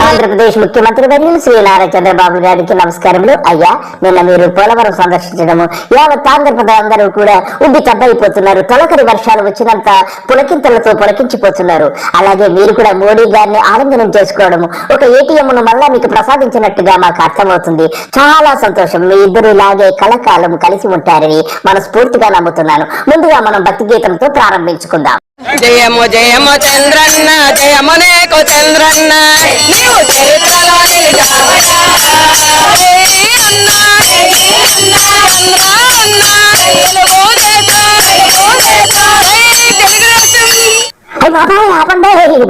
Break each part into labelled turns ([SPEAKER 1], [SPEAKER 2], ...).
[SPEAKER 1] ఆంధ్రప్రదేశ్ ముఖ్యమంత్రి వర్యులు శ్రీ నారా చంద్రబాబు గారికి నమస్కారములు. అయ్యా, నిన్న మీరు పోలవరం సందర్శించడము యావత్ ఆంధ్రప్రదేశ్ అందరూ కూడా ఉబ్బి తబ్బైపోతున్నారు. తొలకరి వర్షాలు వచ్చినంత పులకింతలతో పులకించిపోతున్నారు. అలాగే మీరు కూడా మోడీ గారిని ఆలింగనం చేసుకోవడము ఒక ఏటీఎంను మళ్ళా మీకు ప్రసాదించినట్టుగా మాకు అర్థమవుతుంది. చాలా సంతోషం. మీ ఇద్దరు ఇలాగే కలకాలం కలిసి ఉంటారని మనస్ఫూర్తిగా నమ్ముతున్నాను. ముందుగా మనం భక్తి గీతంతో ప్రారంభించుకుందాం.
[SPEAKER 2] జయము జయము చంద్రన్న, జయము నేకు చంద్రన్న, నీవు చరిత్రలో నిలిచావయ్యా.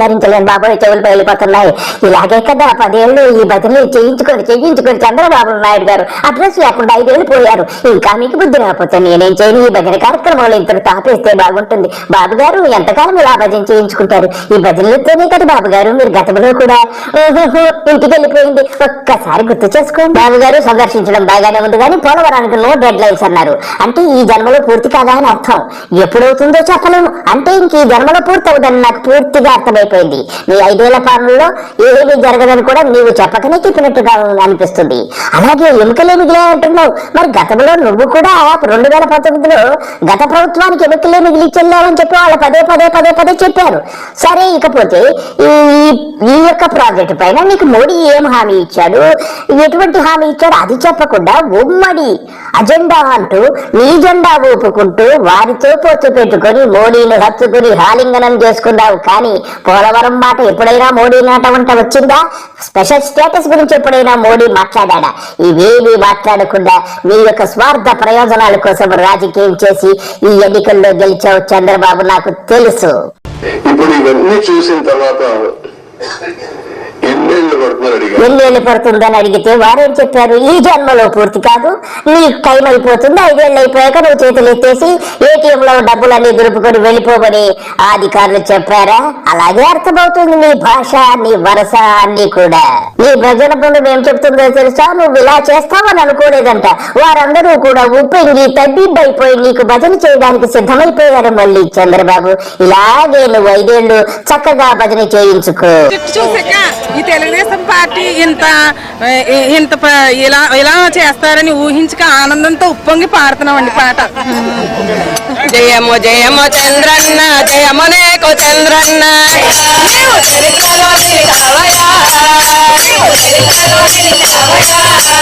[SPEAKER 1] భరించలేను బాబోయ్, చెవులు వెళ్ళిపోతున్నాయి. ఇలాగే కదా 10 ఏళ్ళు ఈ బదిలీ చేయించుకొని చంద్రబాబు నాయుడు గారు అడ్రస్ లేకుండా 5 ఏళ్ళు పోయారు. ఇంకా మీకు బుద్ధి రాకపోతే నేనేం చేయను? ఈ భజన కార్యక్రమంలో ఇంతకు తాపేస్తే బాగుంటుంది. బాబు గారు ఎంతకాలం ఇలా భజన చేయించుకుంటారు? ఈ భజనలతోనే కదా బాబు గారు మీరు గతంలో కూడా ఇంటికి వెళ్ళిపోయింది. ఒక్కసారి గుర్తు చేసుకోండి. బాబు గారు సందర్శించడం బాగానే ఉంది, కానీ పోలవరానికి నో డెడ్ లైన్స్ అన్నారు. అంటే ఈ జన్మలో పూర్తి కాదా అని అర్థం. ఎప్పుడవుతుందో చెప్పలేము. అంటే ఇంక ఈ జన్మలో పూర్తి అవుదని నాకు పూర్తిగా అర్థమైపోయింది. నీ 5 ఏళ్ల పాలనలో ఏమీ జరగదని కూడా నీవు చెప్పకనే చెప్పినట్టుగా అనిపిస్తుంది. అలాగే ఎముకలే మిగిలే అంటున్నావు. మరి గతంలో నువ్వు కూడా 2019లో గత ప్రభుత్వానికి ఎముకలే మిగిలి చెల్లావని చెప్పి వాళ్ళు పదే చెప్పారు. సరే, ఇకపోతే ఈ యొక్క ప్రాజెక్టు పైన నీకు మోడీ ఏం హామీ ఇచ్చాడు, ఎటువంటి హామీ ఇచ్చాడు అది చెప్పకుండా ఉమ్మడి అజెండా అంటూ నీ జెండా ఊపుకుంటూ వారితో పొత్తు పెట్టుకొని మోడీని హత్తుకుని హాలింగనం చేసుకున్నావు. కానీ పోలవరం మాట ఎప్పుడైనా మోడీ నాట వంట వచ్చిందా? స్పెషల్ స్టేటస్ గురించి ఎప్పుడైనా మోడీ మాట్లాడా? ఇవేమీ మాట్లాడకుండా మీ యొక్క స్వార్థ ప్రయోజనాల కోసం రాజకీయం చేసి ఈ ఎన్నికల్లో గెలిచావు చంద్రబాబు, నాకు తెలుసు.
[SPEAKER 3] ఇప్పుడు ఇవన్నీ చూసిన తర్వాత
[SPEAKER 1] ఎన్నేళ్ళు పడుతుందని అడిగితే వారేం చెప్పారు? ఈ జన్మలో పూర్తి కాదు, నీకు టైం అయిపోతుంది. 5 ఏళ్ళు అయిపోయాక నువ్వు చేతులు ఎత్తేసి ఏటీఎంలో డబ్బులన్నీ దులుపుకొని వెళ్ళిపోమని అధికారులు చెప్పారా? అలాగే అర్థమవుతుంది నీ భాష, నీ వరస అన్ని కూడా. నీ భజన బృందం ఏం చెప్తుందో తెలుసా? నువ్వు ఇలా చేస్తావని అనుకోలేదంట. వారందరూ కూడా ఉప్పింగి తబ్బిబ్బైపోయి నీకు భజన చేయడానికి సిద్ధమైపోయారు. మళ్ళీ చంద్రబాబు, ఇలాగే నువ్వు 5 ఏళ్ళు చక్కగా భజన చేయించుకో.
[SPEAKER 2] ఈ తెలుగుదేశం పార్టీ ఇంత ఇలా చేస్తారని ఊహించక ఆనందంతో ఉప్పొంగి పాడుతున్నామండి పాట. జయము జయము చంద్రన్న, జయము నేకు చంద్రన్న,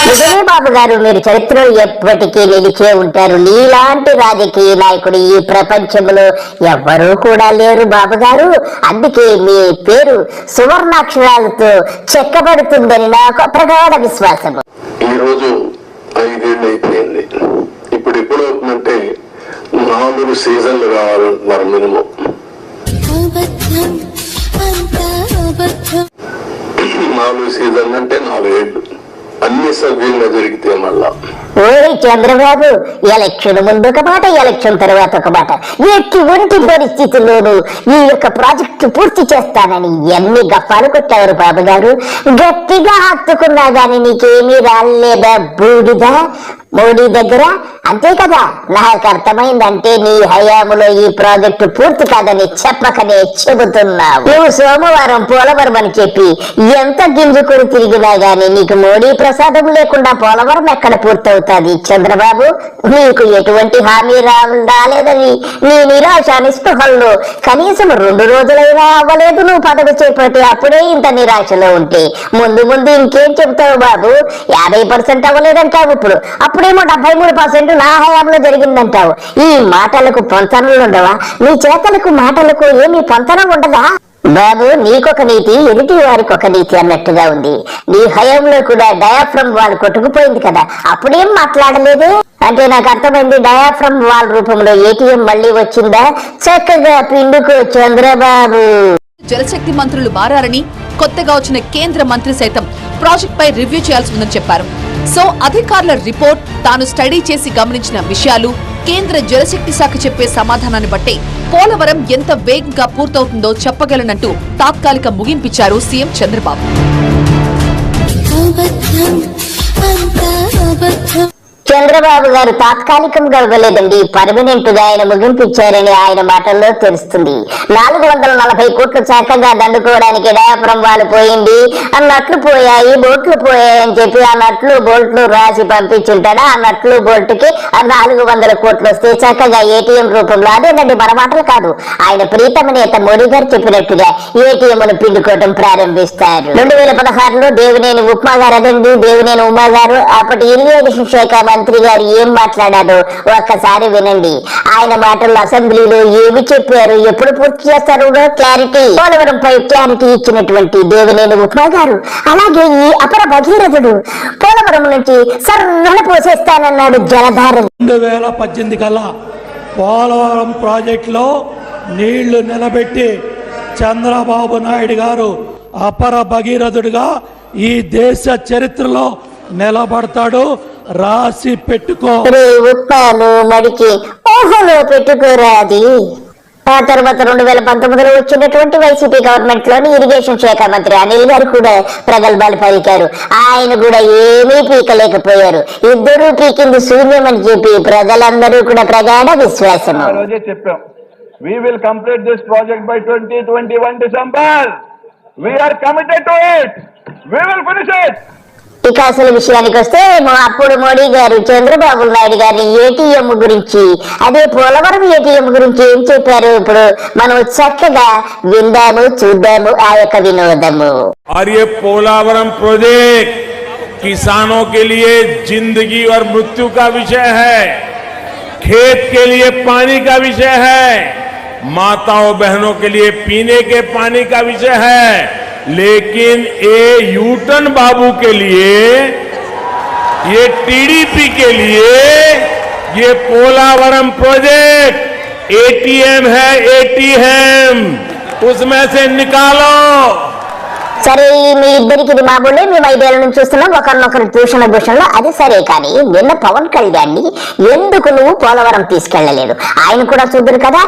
[SPEAKER 1] నిజమే బాబు గారు, మీరు చరిత్రలో ఎప్పటికీ నిలిచే ఉంటారు. నీలాంటి రాజకీయ నాయకుడు ఈ ప్రపంచంలో ఎవ్వరూ కూడా లేరు బాబు గారు. అందుకే మీ పేరు సువర్ణాక్షరాలతో చెక్కబడుతుందని నాకు ప్రగాఢ విశ్వాసము.
[SPEAKER 3] ఈ రోజు 5 ఏళ్ళు అయిపోయింది. ఇప్పుడు ఎప్పుడు అవుతుందంటే 4 సీజన్లు కావాలంటున్నారు మినిమం. 4 సీజన్లు అంటే 4 ఏళ్ళు అన్ని సవ్యంగా జరిగితే మళ్ళా.
[SPEAKER 1] ఓయ్ చంద్రబాబు, ఎలక్షన్ ముందు ఒక మాట, ఎలక్షన్ తర్వాత ఒక మాట. ఎటువంటి పరిస్థితుల్లోనూ ఈ యొక్క ప్రాజెక్టు పూర్తి చేస్తానని ఎన్ని గఫాలు కొట్టారు బాబు గారు. గట్టిగా హత్తుకున్నా గాని నీకేమీ రాలేదా బూడిద మోడీ దగ్గర? అంతే కదా. నాకు అర్థమైందంటే నీ హయాములో ఈ ప్రాజెక్టు పూర్తి కాదని చెప్పకనే చెబుతున్నావు. నువ్వు సోమవారం పోలవరం అని చెప్పి ఎంత గింజుకుని తిరిగినా గాని నీకు మోడీ ప్రసాదం లేకుండా పోలవరం ఎక్కడ పూర్తవుతుంది చంద్రబాబు? నీకు ఎటువంటి హామీ రాలేదని నీ నిరాశ నిస్పృహల్లో కనీసం 2 రోజులైనా అవ్వలేదు నువ్వు పదవి చేపట్టి. అప్పుడే ఇంత నిరాశలో ఉంటే ముందు ఇంకేం చెబుతావు బాబు? 50% అవ్వలేదంటావు. అప్పుడేమో 73% నా హయాంలో జరిగిందంటావు. ఈ మాటలకు పొంతనలు ఉండవా? నీ చేతలకు మాటలకు ఏమీ పొంతన ఉండదా బాబు? నీకొక నీతి, ఎదుటి వారికి ఒక నీతి అన్నట్టుగా ఉంది. నీ హయాంలో కూడా డయాఫ్రమ్ వాల్ కొట్టుకుపోయింది కదా, అప్పుడేం మాట్లాడలేదు? అంటే నాకు అర్థమైంది, డయాఫ్రమ్ వాల్ రూపంలో ఏటీఎం మళ్ళీ వచ్చిందా? చక్కగా పిండుకో చంద్రబాబు.
[SPEAKER 4] జలశక్తి మంత్రులు మారారని, కొత్తగా వచ్చిన కేంద్ర మంత్రి సైతం ప్రాజెక్ట్ పై రివ్యూ చేయాల్సి ఉందని చెప్పారు. సో అధికారుల రిపోర్ట్, తాను స్టడీ చేసి గమనించిన విషయాలు, కేంద్ర జలశక్తి శాఖ చెప్పే సమాధానాన్ని బట్టే పోలవరం ఎంత వేగంగా పూర్తవుతుందో చెప్పగలనంటూ తాత్కాలిక ముగింపిచ్చారు సీఎం చంద్రబాబు.
[SPEAKER 1] చంద్రబాబు గారు తాత్కాలికంగా ఇవ్వలేదండి, పర్మనెంట్ గా ఆయన ముగింపించారని ఆయన మాటల్లో తెలుస్తుంది. 440 కోట్లు చక్కగా దండుకోవడానికి డయాఫ్రమ్ వాళ్ళు పోయింది, అన్నట్లు పోయాయి, బోట్లు పోయాయని చెప్పి ఆ నట్లు బోల్ట్లు రాసి పంపించుంటాడా? ఆ నట్లు బోల్ట్కి 400 కోట్లు వస్తే చక్కగా ఏటీఎం రూపంలో, అదేనండి మన మాటలు కాదు, ఆయన ప్రీతమ నేత మోడీ గారు చెప్పినట్టుగా ఏటీఎంను పిండుకోవడం ప్రారంభిస్తారు. 2016లో దేవినేని ఉప్మా గారు, అదండి దేవినేని ఉమా గారు, అప్పటి ఇరిగేషన్ శాఖ మంత్రి గారు ఏం మాట్లాడారో ఒక్కసారి వినండి. ఆయన మాటల్లో అసెంబ్లీలో ఏమి చెప్పారు, ఎప్పుడు పూర్తి చేస్తారు క్లారిటీ. పోలవరంపై క్లారిటీ ఇచ్చినటువంటి దేవినేని ఉప్మా గారు, అలాగే ఈ అపర భగీరథుడు పోలవరం నుంచి సర్రన పోసేస్తానన్నాడు జలధార.
[SPEAKER 5] 2018 కల్లా పోలవరం ప్రాజెక్టులో నీళ్లు నిలబెట్టి చంద్రబాబు నాయుడు గారు అపర భగీరథుడిగా ఈ దేశ చరిత్రలో నిలబడతాడు, రాసి పెట్టుకో.
[SPEAKER 1] ఉప్పాను మడికి ఓహోలో పెట్టుకోరా అది. ఆ తర్వాత 2019లో వచ్చినటువంటి వైసీపీ గవర్నమెంట్ లోని ఇరిగేషన్ శాఖ మంత్రి అనిల్ గారు కూడా ప్రగల్భాలు పలికారు. ఆయన కూడా ఏమీ పీకలేకపోయారు. ఇద్దరు పీకింది శూన్యమని చెప్పి ప్రజలందరూ కూడా ప్రగాఢ విశ్వాసము.
[SPEAKER 6] చెప్పాం, we will complete this project by 2021 December. We are committed to it. We will finish it.
[SPEAKER 1] ఇక అసలు విషయానికి వస్తే అప్పుడు మోడీ గారు చంద్రబాబు నాయుడు గారిని ఏటీఎం గురించి, అదే పోలవరం ఏటీఎం గురించి ఏం చెప్పారు ఇప్పుడు మనం చక్కగా విందాము, చూద్దాము ఆ యొక్క వినోదము.
[SPEAKER 7] और ये पोलावरम प्रोजेक्ट किसानों के लिए जिंदगी और मृत्यु का विषय है, खेत के लिए पानी का विषय है, माताओं बहनों के लिए पीने के पानी का विषय है, लेकिन ये यूटन बाबू के लिए, ये टीडीपी के लिए ये पोलावरम प्रोजेक्ट एटीएम है, एटीएम उसमें से निकालो.
[SPEAKER 1] సరే మీ ఇద్దరికి ఇది మామూలే, మేము 5 ఏళ్ల నుంచి చూస్తున్నాం ఒకరినొకరు దూషణ భూషణలో, అది సరే. కానీ నిన్న పవన్ కళ్యాణ్ ని ఎందుకు నువ్వు పోలవరం తీసుకెళ్లలేదు? ఆయన కూడా చూద్దరు కదా,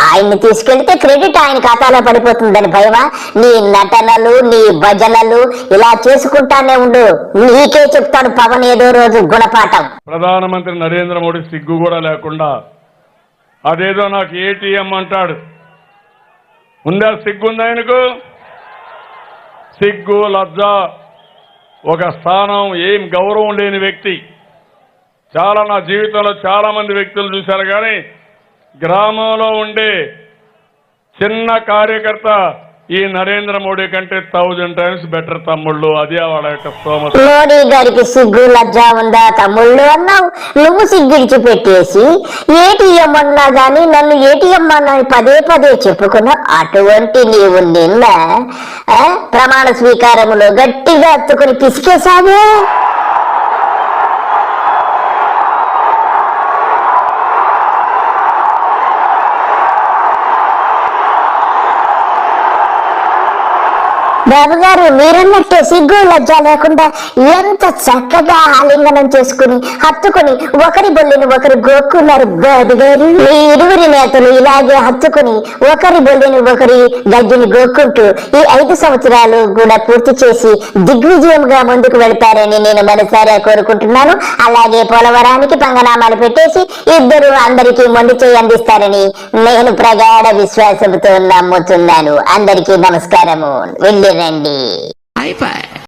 [SPEAKER 1] ఆయన్ని తీసుకెళ్తే క్రెడిట్ ఆయన ఖాతాలో పడిపోతుందని భయమా? నీ నటనలు, నీ భజనలు ఇలా చేసుకుంటానే ఉండు, నీకే చెప్తాడు పవన్ ఏదో రోజు గుణపాఠం.
[SPEAKER 8] ప్రధానమంత్రి నరేంద్ర మోడీ సిగ్గు కూడా లేకుండా అదేదో నాకు ఏటీఎం అంటాడు. ఉందా సిగ్గుందా ఆయనకు? సిగ్గు, లజ్జ, ఒక స్థానం, ఏం గౌరవం లేని వ్యక్తి. నా జీవితంలో చాలా మంది వ్యక్తులు చూశారు, కానీ గ్రామంలో ఉండే చిన్న కార్యకర్త ఈ నరేంద్ర మోడీ కంటే 1000 times బెటర్ తమ్ముళ్ళు. అదే వాళ్ళ యొక్క స్తోమత.
[SPEAKER 1] మోడీ గారికి సిగ్గు లజ్జ ఉందా? తమ్ముళ్ళు అన్నావు, నువ్వు సిగ్గిడిచి పెట్టేసి ఏటీఎం అన్నా గాని నన్ను ఏటీఎం అన్నా పదే పదే చెప్పుకున్నావు. అటువంటి నీవు నిన్న ప్రమాణ స్వీకారములో గట్టిగా అత్తుకుని పిసికేసావే. బాబు గారు మీరన్నట్టే సిగ్గు లజ్జ లేకుండా ఎంత చక్కగా ఆలింగనం చేసుకుని హత్తుకుని ఒకరి బొల్లిని ఒకరు గోక్కున్నారు. బాబు గారు మీ ఇరువురి నేతలు ఇలాగే హత్తుకుని ఒకరి బొల్లిని ఒకరి గడ్డిని గోక్కుంటూ ఈ 5 సంవత్సరాలు కూడా పూర్తి చేసి దిగ్విజయంగా ముందుకు వెళ్తారని నేను మనసారా కోరుకుంటున్నాను. అలాగే పోలవరానికి పంగనామాలు పెట్టేసి ఇద్దరు అందరికీ మొండి చేయి అందిస్తారని నేను ప్రగాఢ విశ్వాసంతో నమ్ముతున్నాను. అందరికీ నమస్కారము. వెళ్ళిరండి.